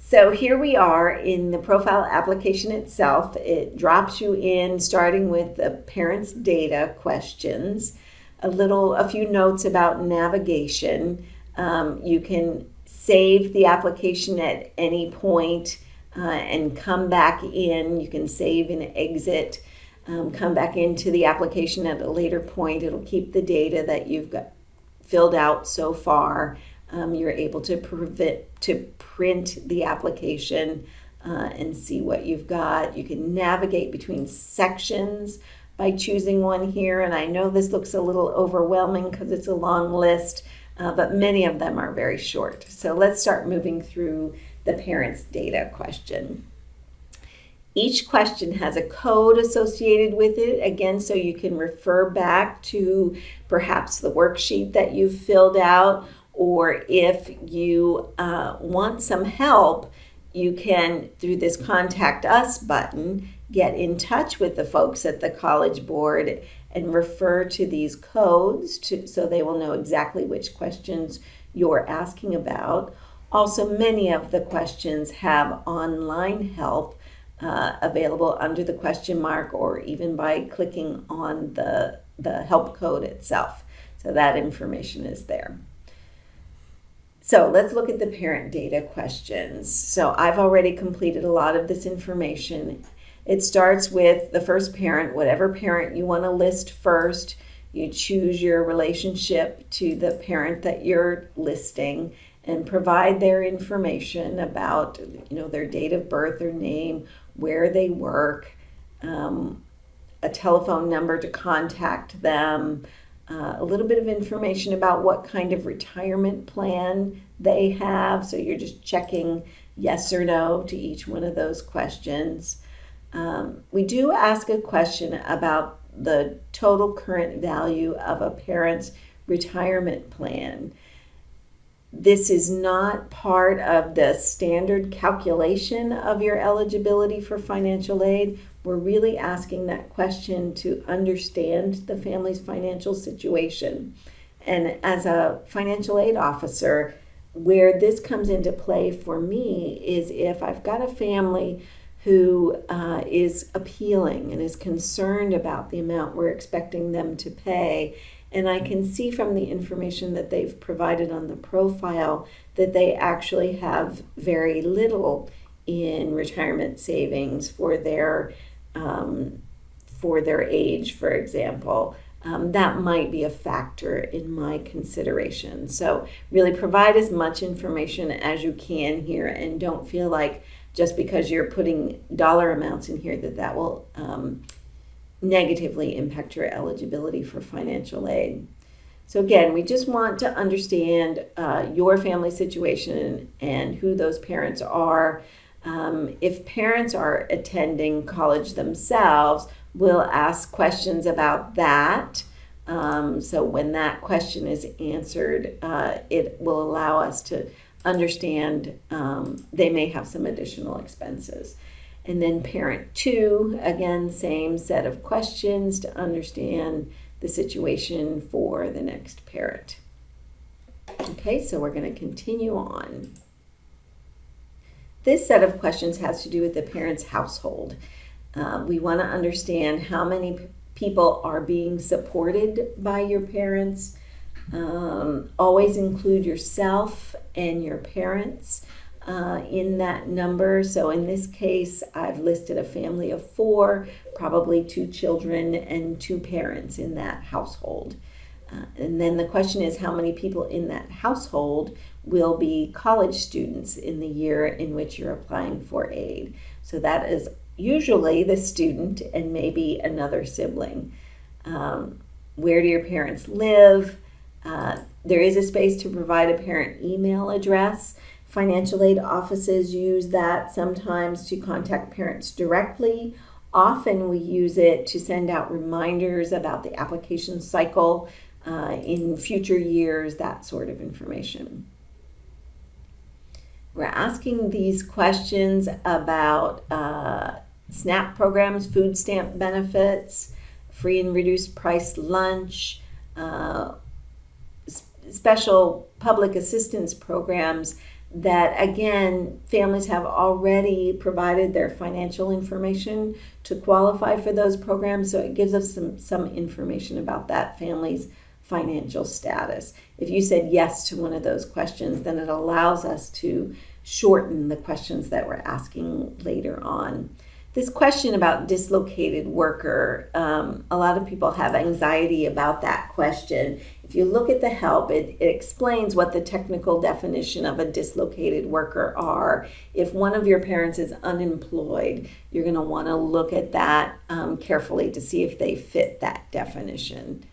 So here we are in the profile application itself. It drops you in starting with the parents' data questions, a few notes about navigation. You can save the application at any point and come back in. You can save and exit, come back into the application at a later point. It'll keep the data that you've got filled out so far. You're able to print the application and see what you've got. You can navigate between sections by choosing one here, and I know this looks a little overwhelming because it's a long list, but many of them are very short. So let's start moving through the parents' data question. Each question has a code associated with it, again, so you can refer back to perhaps the worksheet that you've filled out, or if you want some help, you can, through this Contact Us button, get in touch with the folks at the College Board and refer to these codes so they will know exactly which questions you're asking about. Also, many of the questions have online help available under the question mark or even by clicking on the help code itself. So that information is there. So let's look at the parent data questions. So I've already completed a lot of this information. It starts with the first parent, whatever parent you want to list first. You choose your relationship to the parent that you're listing and provide their information about, their date of birth, their name, where they work, a telephone number to contact them, a little bit of information about what kind of retirement plan they have. So you're just checking yes or no to each one of those questions. We do ask a question about the total current value of a parent's retirement plan. This is not part of the standard calculation of your eligibility for financial aid. We're really asking that question to understand the family's financial situation. And as a financial aid officer, where this comes into play for me is if I've got a family who is appealing and is concerned about the amount we're expecting them to pay, and I can see from the information that they've provided on the profile that they actually have very little in retirement savings for their age, for example. That might be a factor in my consideration. So really provide as much information as you can here, and don't feel like just because you're putting dollar amounts in here that will negatively impact your eligibility for financial aid. So again, we just want to understand your family situation and who those parents are. If parents are attending college themselves, we'll ask questions about that. So when that question is answered, it will allow us to understand they may have some additional expenses. And then parent 2, again, same set of questions to understand the situation for the next parent. Okay, so we're going to continue on. This set of questions has to do with the parent's household. We want to understand how many people are being supported by your parents. Always include yourself and your parents in that number. So in this case, I've listed a family of 4, probably 2 children and 2 parents in that household. And then the question is, how many people in that household will be college students in the year in which you're applying for aid? So that is usually the student and maybe another sibling. Where do your parents live? There is a space to provide a parent email address. Financial aid offices use that sometimes to contact parents directly. Often we use it to send out reminders about the application cycle in future years, that sort of information. We're asking these questions about SNAP programs, food stamp benefits, free and reduced price lunch, special public assistance programs that, again, families have already provided their financial information to qualify for those programs, so it gives us some information about that family's financial status. If you said yes to one of those questions, then it allows us to shorten the questions that we're asking later on. This question about dislocated worker, a lot of people have anxiety about that question. If you look at the help, it explains what the technical definition of a dislocated worker are. If one of your parents is unemployed, you're going to want to look at that carefully to see if they fit that definition.